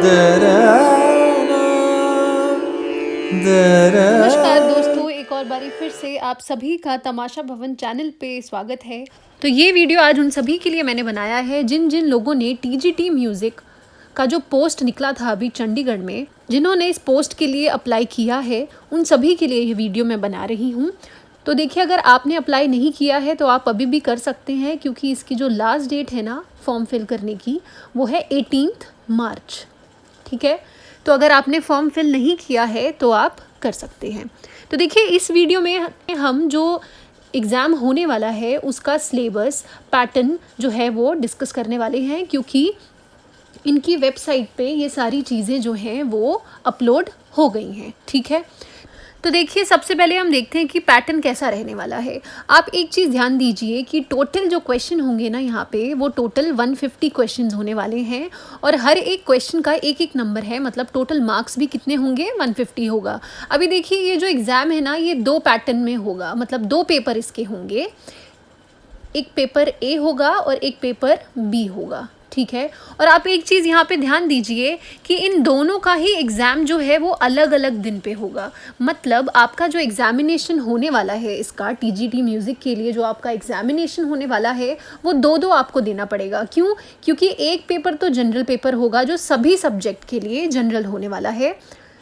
नमस्कार दोस्तों, एक और बारी फिर से आप सभी का तमाशा भवन चैनल पे स्वागत है। तो ये वीडियो आज उन सभी के लिए मैंने बनाया है जिन जिन लोगों ने टीजीटी म्यूज़िक का जो पोस्ट निकला था अभी चंडीगढ़ में, जिन्होंने इस पोस्ट के लिए अप्लाई किया है, उन सभी के लिए ये वीडियो मैं बना रही हूँ। तो देखिए, अगर आपने अप्लाई नहीं किया है तो आप अभी भी कर सकते हैं, क्योंकि इसकी जो लास्ट डेट है ना फॉर्म फिल करने की, वो है 18 मार्च। ठीक है, तो अगर आपने फॉर्म फिल नहीं किया है तो आप कर सकते हैं। तो देखिए, इस वीडियो में हम जो एग्ज़ाम होने वाला है उसका सिलेबस पैटर्न जो है वो डिस्कस करने वाले हैं, क्योंकि इनकी वेबसाइट पे ये सारी चीज़ें जो हैं वो अपलोड हो गई हैं। ठीक है, तो देखिए, सबसे पहले हम देखते हैं कि पैटर्न कैसा रहने वाला है। आप एक चीज़ ध्यान दीजिए कि टोटल जो क्वेश्चन होंगे ना यहाँ पे, वो टोटल 150 क्वेश्चंस होने वाले हैं, और हर एक क्वेश्चन का एक एक नंबर है, मतलब टोटल मार्क्स भी कितने होंगे, 150 होगा। अभी देखिए, ये जो एग्ज़ाम है ना, ये 2 पैटर्न में होगा, मतलब 2 पेपर इसके होंगे। एक पेपर ए होगा और एक पेपर बी होगा। ठीक है, और आप एक चीज़ यहाँ पे ध्यान दीजिए कि इन दोनों का ही एग्ज़ाम जो है वो अलग अलग दिन पे होगा। मतलब आपका जो एग्ज़ामिनेशन होने वाला है, इसका टीजीटी म्यूज़िक के लिए जो आपका एग्ज़ामिनेशन होने वाला है, वो दो आपको देना पड़ेगा। क्यों? क्योंकि एक पेपर तो जनरल पेपर होगा, जो सभी सब्जेक्ट के लिए जनरल होने वाला है,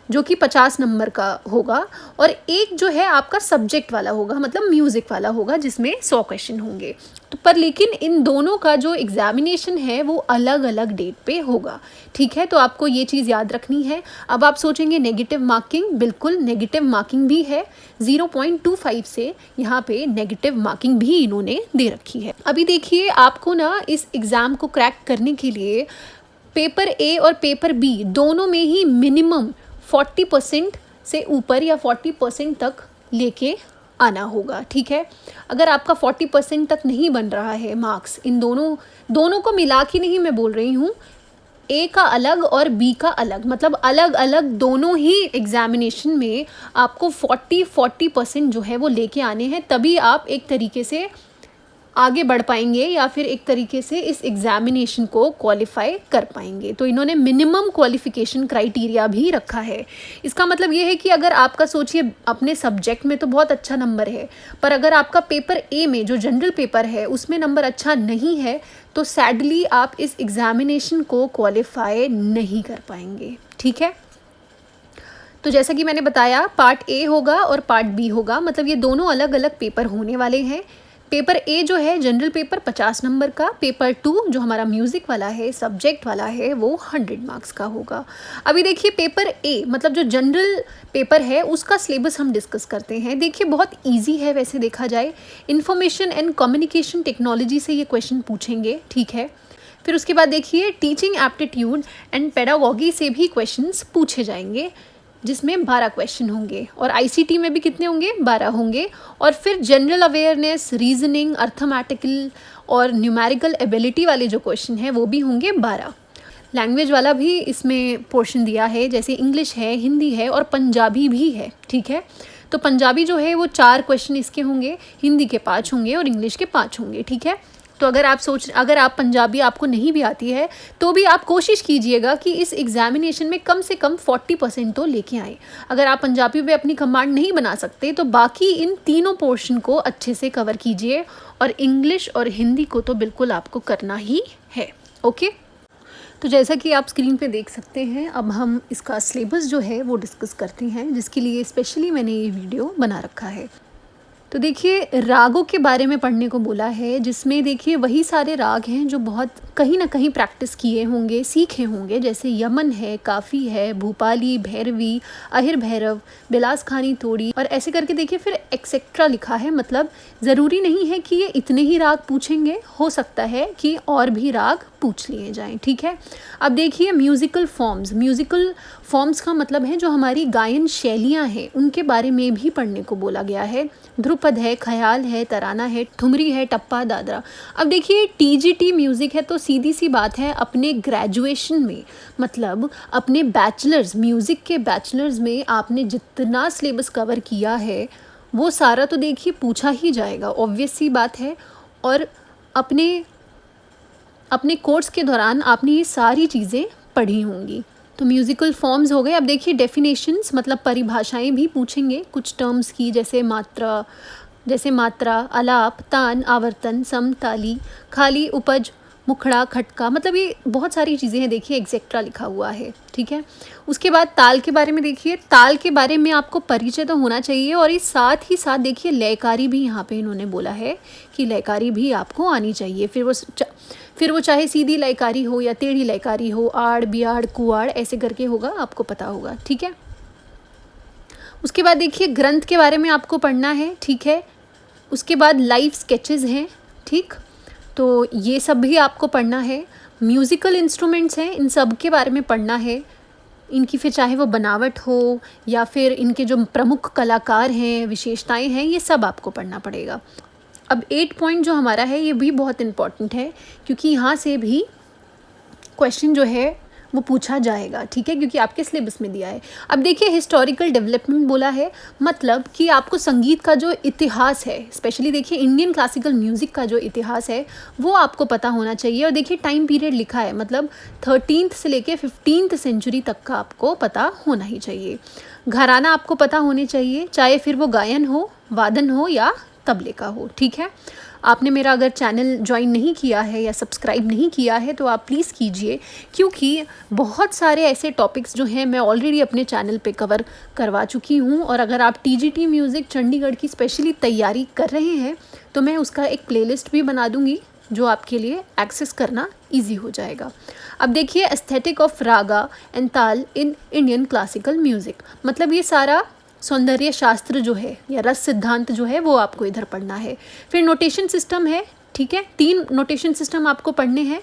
जो कि 50 नंबर का होगा, और एक जो है आपका सब्जेक्ट वाला होगा, मतलब म्यूज़िक वाला होगा, जिसमें 100 क्वेश्चन होंगे। तो पर लेकिन इन दोनों का जो एग्ज़ामिनेशन है वो अलग अलग डेट पे होगा। ठीक है, तो आपको ये चीज़ याद रखनी है। अब आप सोचेंगे नेगेटिव मार्किंग, बिल्कुल नेगेटिव मार्किंग भी है। 0.25 से यहाँ पे नेगेटिव मार्किंग भी इन्होंने दे रखी है। अभी देखिए, आपको ना इस एग्ज़ाम को क्रैक करने के लिए पेपर ए और पेपर बी दोनों में ही मिनिमम 40% से ऊपर या 40% तक लेके आना होगा। ठीक है, अगर आपका 40% तक नहीं बन रहा है मार्क्स, इन दोनों को मिला के नहीं मैं बोल रही हूँ, ए का अलग और बी का अलग, मतलब अलग अलग दोनों ही एग्जामिनेशन में आपको 40% जो है वो लेके आने हैं, तभी आप एक तरीके से आगे बढ़ पाएंगे या फिर एक तरीके से इस एग्ज़ामिनेशन को क्वालिफाई कर पाएंगे। तो इन्होंने मिनिमम क्वालिफ़िकेशन क्राइटेरिया भी रखा है। इसका मतलब ये है कि अगर आपका, सोचिए, अपने सब्जेक्ट में तो बहुत अच्छा नंबर है, पर अगर आपका पेपर ए में जो जनरल पेपर है उसमें नंबर अच्छा नहीं है, तो सैडली आप इस एग्ज़ामिनेशन को क्वालिफाई नहीं कर पाएंगे। ठीक है, तो जैसा कि मैंने बताया, पार्ट ए होगा और पार्ट बी होगा, मतलब ये दोनों अलग अलग पेपर होने वाले हैं। पेपर ए जो है जनरल पेपर 50 नंबर का, पेपर 2 जो हमारा म्यूज़िक वाला है, सब्जेक्ट वाला है, वो 100 मार्क्स का होगा। अभी देखिए, पेपर ए मतलब जो जनरल पेपर है उसका सिलेबस हम डिस्कस करते हैं। देखिए, बहुत इजी है वैसे देखा जाए। इंफॉर्मेशन एंड कम्युनिकेशन टेक्नोलॉजी से ये क्वेश्चन पूछेंगे। ठीक है, फिर उसके बाद देखिए, टीचिंग एप्टीट्यूड एंड पेडागोगी से भी क्वेश्चंस पूछे जाएंगे, जिसमें 12 क्वेश्चन होंगे, और आईसीटी में भी कितने होंगे, 12 होंगे। और फिर जनरल अवेयरनेस, रीजनिंग, अर्थमेटिकल और न्यूमेरिकल एबिलिटी वाले जो क्वेश्चन हैं वो भी होंगे 12। लैंग्वेज वाला भी इसमें पोर्शन दिया है, जैसे इंग्लिश है, हिंदी है और पंजाबी भी है। ठीक है, तो पंजाबी जो है वो 4 क्वेश्चन इसके होंगे, हिंदी के 5 होंगे और इंग्लिश के 5 होंगे। ठीक है, तो अगर आप पंजाबी आपको नहीं भी आती है तो भी आप कोशिश कीजिएगा कि इस एग्ज़ामिनेशन में कम से कम 40% तो लेके आएँ। अगर आप पंजाबी पे अपनी कमांड नहीं बना सकते तो बाकी इन तीनों पोर्शन को अच्छे से कवर कीजिए, और इंग्लिश और हिंदी को तो बिल्कुल आपको करना ही है। ओके, तो जैसा कि आप स्क्रीन पे देख सकते हैं, अब हम इसका सिलेबस जो है वो डिस्कस करते हैं, जिसके लिए स्पेशली मैंने ये वीडियो बना रखा है। तो देखिए, रागों के बारे में पढ़ने को बोला है, जिसमें देखिए वही सारे राग हैं जो बहुत कहीं ना कहीं प्रैक्टिस किए होंगे, सीखे होंगे, जैसे यमन है, काफ़ी है, भूपाली, भैरवी, अहिर भैरव, बिलास खानी तोड़ी, और ऐसे करके देखिए फिर एक्सेट्रा लिखा है। मतलब ज़रूरी नहीं है कि ये इतने ही राग पूछेंगे, हो सकता है कि और भी राग पूछ लिए जाएं। ठीक है, अब देखिए, म्यूज़िकल फॉर्म्स का मतलब है जो हमारी गायन शैलियाँ हैं उनके बारे में भी पढ़ने को बोला गया है। ध्रुपद है, ख्याल है, तराना है, ठुमरी है, टप्पा, दादरा। अब देखिए, टीजीटी म्यूज़िक है तो सीधी सी बात है, अपने ग्रेजुएशन में, मतलब अपने बैचलर्स, म्यूज़िक के बैचलर्स में आपने जितना सिलेबस कवर किया है वो सारा तो देखिए पूछा ही जाएगा, ऑब्वियस सी बात है। और अपने कोर्स के दौरान आपने ये सारी चीज़ें पढ़ी होंगी। तो म्यूज़िकल फॉर्म्स हो गए। अब देखिए डेफिनेशंस, मतलब परिभाषाएं भी पूछेंगे कुछ टर्म्स की, जैसे मात्रा, आलाप, तान, आवर्तन, सम, ताली, खाली, उपज, मुखड़ा, खटका, मतलब ये बहुत सारी चीज़ें हैं। देखिए एक्सेट्रा लिखा हुआ है, ठीक है। उसके बाद ताल के बारे में देखिए, ताल के बारे में आपको परिचय तो होना चाहिए, और इस साथ ही साथ देखिए लयकारी भी यहाँ पे इन्होंने बोला है कि लयकारी भी आपको आनी चाहिए। फिर वो चाहे सीधी लयकारी हो या टेढ़ी लयकारी हो, आड़ बियाड़ कुआड़ ऐसे करके होगा, आपको पता होगा, ठीक है। उसके बाद देखिए ग्रंथ के बारे में आपको पढ़ना है, ठीक है। उसके बाद लाइव स्केचेस हैं, ठीक, तो ये सब भी आपको पढ़ना है। म्यूज़िकल इंस्ट्रूमेंट्स हैं, इन सब के बारे में पढ़ना है। इनकी फिर चाहे वो बनावट हो या फिर इनके जो प्रमुख कलाकार हैं, विशेषताएं हैं, ये सब आपको पढ़ना पड़ेगा। अब 8 पॉइंट जो हमारा है ये भी बहुत इम्पॉर्टेंट है, क्योंकि यहाँ से भी क्वेश्चन जो है वो पूछा जाएगा, ठीक है, क्योंकि आपके सिलेबस में दिया है। अब देखिए हिस्टोरिकल डेवलपमेंट बोला है, मतलब कि आपको संगीत का जो इतिहास है, स्पेशली देखिए इंडियन क्लासिकल म्यूज़िक का जो इतिहास है वो आपको पता होना चाहिए। और देखिए टाइम पीरियड लिखा है, मतलब 13th से लेके 15th सेंचुरी तक का आपको पता होना ही चाहिए। घराना आपको पता होने चाहिए, चाहे फिर वो गायन हो, वादन हो या तबले का हो, ठीक है। आपने मेरा अगर चैनल ज्वाइन नहीं किया है या सब्सक्राइब नहीं किया है तो आप प्लीज़ कीजिए, क्योंकि बहुत सारे ऐसे टॉपिक्स जो हैं मैं ऑलरेडी अपने चैनल पे कवर करवा चुकी हूँ। और अगर आप टीजीटी म्यूज़िक चंडीगढ़ की स्पेशली तैयारी कर रहे हैं तो मैं उसका एक प्लेलिस्ट भी बना दूँगी जो आपके लिए एक्सेस करना ईजी हो जाएगा। अब देखिए एस्थेटिक ऑफ रागा एंड ताल इन इंडियन क्लासिकल म्यूज़िक, मतलब ये सारा सौंदर्य शास्त्र जो है या रस सिद्धांत जो है वो आपको इधर पढ़ना है। फिर नोटेशन सिस्टम है, ठीक है, 3 नोटेशन सिस्टम आपको पढ़ने हैं।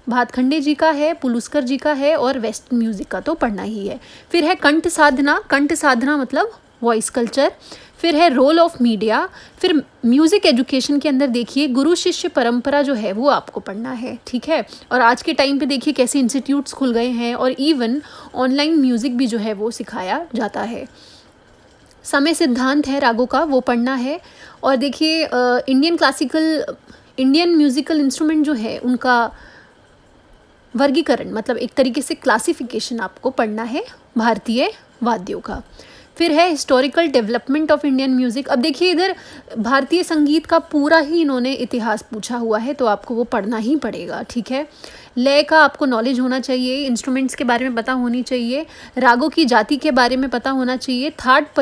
भातखंडे जी का है, पुलुस्कर जी का है और वेस्ट म्यूज़िक का तो पढ़ना ही है। फिर है कंठ साधना मतलब वॉइस कल्चर। फिर है रोल ऑफ मीडिया। फिर म्यूज़िक एजुकेशन के अंदर देखिए गुरु शिष्य परंपरा जो है वो आपको पढ़ना है, ठीक है। और आज के टाइम पे देखिए कैसे इंस्टीट्यूट्स खुल गए हैं और इवन ऑनलाइन म्यूज़िक भी जो है वो सिखाया जाता है। समय सिद्धांत है रागों का, वो पढ़ना है। और देखिए इंडियन म्यूज़िकल इंस्ट्रूमेंट जो है उनका वर्गीकरण, मतलब एक तरीके से क्लासिफिकेशन आपको पढ़ना है भारतीय वाद्यों का। फिर है historical development of Indian music. अब देखिए इधर भारतीय संगीत का पूरा ही इन्होंने इतिहास पूछा हुआ है तो आपको वो पढ़ना ही पड़ेगा, ठीक है। लय का आपको नॉलेज होना चाहिए, इंस्ट्रूमेंट्स के बारे में पता होनी चाहिए, रागों की जाति के बारे में पता होना चाहिए, थाट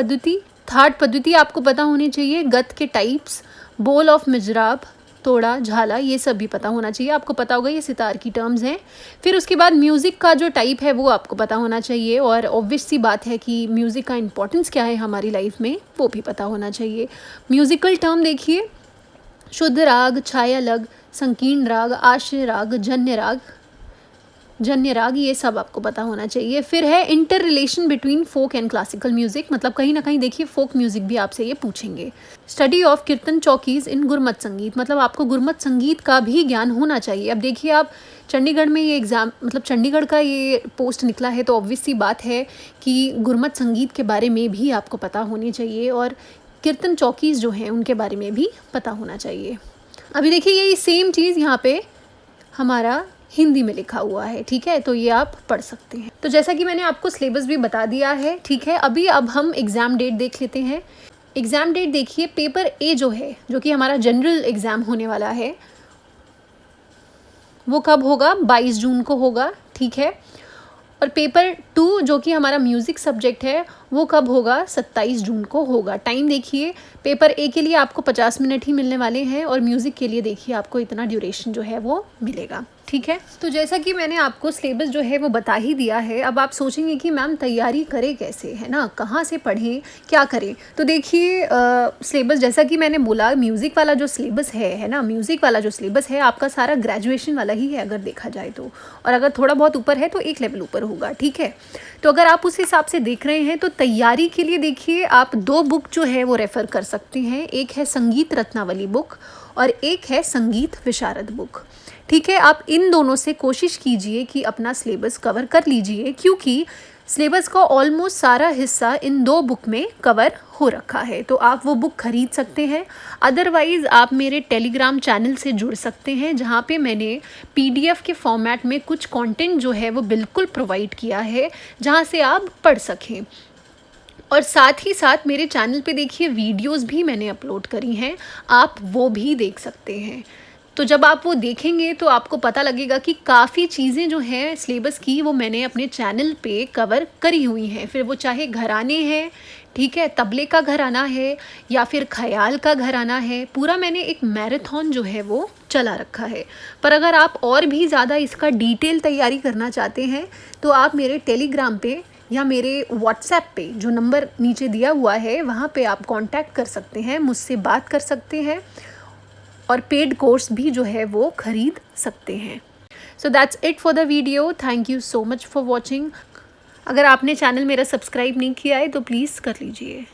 पद्धति आपको पता होनी चाहिए, गत के टाइप्स, बोल ऑफ मिजराब, तोड़ा, झाला, ये सब भी पता होना चाहिए। आपको पता होगा ये सितार की टर्म्स हैं। फिर उसके बाद म्यूज़िक का जो टाइप है वो आपको पता होना चाहिए, और ऑब्वियस सी बात है कि म्यूज़िक का इंपॉर्टेंस क्या है हमारी लाइफ में वो भी पता होना चाहिए। म्यूज़िकल टर्म देखिए शुद्ध राग, छाया लग, संकीर्ण राग, आश्रय राग, जन्य राग, ये सब आपको पता होना चाहिए। फिर है inter relation between folk and classical music, मतलब कहीं ना कहीं देखिए फोक म्यूज़िक भी आपसे ये पूछेंगे। स्टडी ऑफ कीर्तन चौकीज़ इन गुरमत संगीत, मतलब आपको गुरमत संगीत का भी ज्ञान होना चाहिए। अब देखिए आप चंडीगढ़ में ये एग्ज़ाम, मतलब चंडीगढ़ का ये पोस्ट निकला है तो ऑब्वियस सी बात है कि गुरमत संगीत के बारे में भी आपको पता होनी चाहिए, और कीर्तन चौकीज़ जो हैं उनके बारे में भी पता होना चाहिए। अभी देखिए ये सेम चीज़ यहाँ पे हमारा हिंदी में लिखा हुआ है, ठीक है, तो ये आप पढ़ सकते हैं। तो जैसा कि मैंने आपको सिलेबस भी बता दिया है, ठीक है। अब हम एग्ज़ाम डेट देख लेते हैं। एग्ज़ाम डेट देखिए पेपर ए जो है, जो कि हमारा जनरल एग्ज़ाम होने वाला है, वो कब होगा? 22 जून को होगा, ठीक है। और पेपर 2 जो कि हमारा म्यूज़िक सब्जेक्ट है वो कब होगा? 27 जून को होगा। टाइम देखिए पेपर ए के लिए आपको 50 मिनट ही मिलने वाले हैं, और म्यूज़िक के लिए देखिए आपको इतना ड्यूरेशन जो है वो मिलेगा, ठीक है। तो जैसा कि मैंने आपको सिलेबस जो है वो बता ही दिया है। अब आप सोचेंगे कि मैम तैयारी करें कैसे, है ना, कहाँ से पढ़ें, क्या करें? तो देखिए सिलेबस जैसा कि मैंने बोला, म्यूज़िक वाला जो सिलेबस है ना, म्यूज़िक वाला जो सिलेबस है आपका सारा ग्रेजुएशन वाला ही है अगर देखा जाए तो, और अगर थोड़ा बहुत ऊपर है तो एक लेवल ऊपर होगा, ठीक है। तो अगर आप उस हिसाब से देख रहे हैं तो तैयारी के लिए देखिए आप 2 बुक जो है वो रेफ़र कर सकते हैं। एक है संगीत रत्नावली बुक और एक है संगीत विशारद बुक, ठीक है। आप इन दोनों से कोशिश कीजिए कि अपना सिलेबस कवर कर लीजिए, क्योंकि सिलेबस का ऑलमोस्ट सारा हिस्सा इन 2 बुक में कवर हो रखा है, तो आप वो बुक खरीद सकते हैं। अदरवाइज़ आप मेरे टेलीग्राम चैनल से जुड़ सकते हैं, जहाँ पे मैंने पीडीएफ के फॉर्मेट में कुछ कंटेंट जो है वो बिल्कुल प्रोवाइड किया है, जहाँ से आप पढ़ सकें। और साथ ही साथ मेरे चैनल पे देखिए वीडियोस भी मैंने अपलोड करी हैं, आप वो भी देख सकते हैं। तो जब आप वो देखेंगे तो आपको पता लगेगा कि काफ़ी चीज़ें जो हैं सिलेबस की वो मैंने अपने चैनल पे कवर करी हुई हैं। फिर वो चाहे घराने हैं, ठीक है, तबले का घराना है या फिर ख़याल का घराना है, पूरा मैंने एक मैराथन जो है वो चला रखा है। पर अगर आप और भी ज़्यादा इसका डिटेल तैयारी करना चाहते हैं तो आप मेरे टेलीग्राम पे या मेरे व्हाट्सएप पे जो नंबर नीचे दिया हुआ है वहाँ पे आप कांटेक्ट कर सकते हैं, मुझसे बात कर सकते हैं और पेड कोर्स भी जो है वो ख़रीद सकते हैं। So that's it for the video. Thank you so much for watching. अगर आपने चैनल मेरा सब्सक्राइब नहीं किया है तो प्लीज़ कर लीजिए।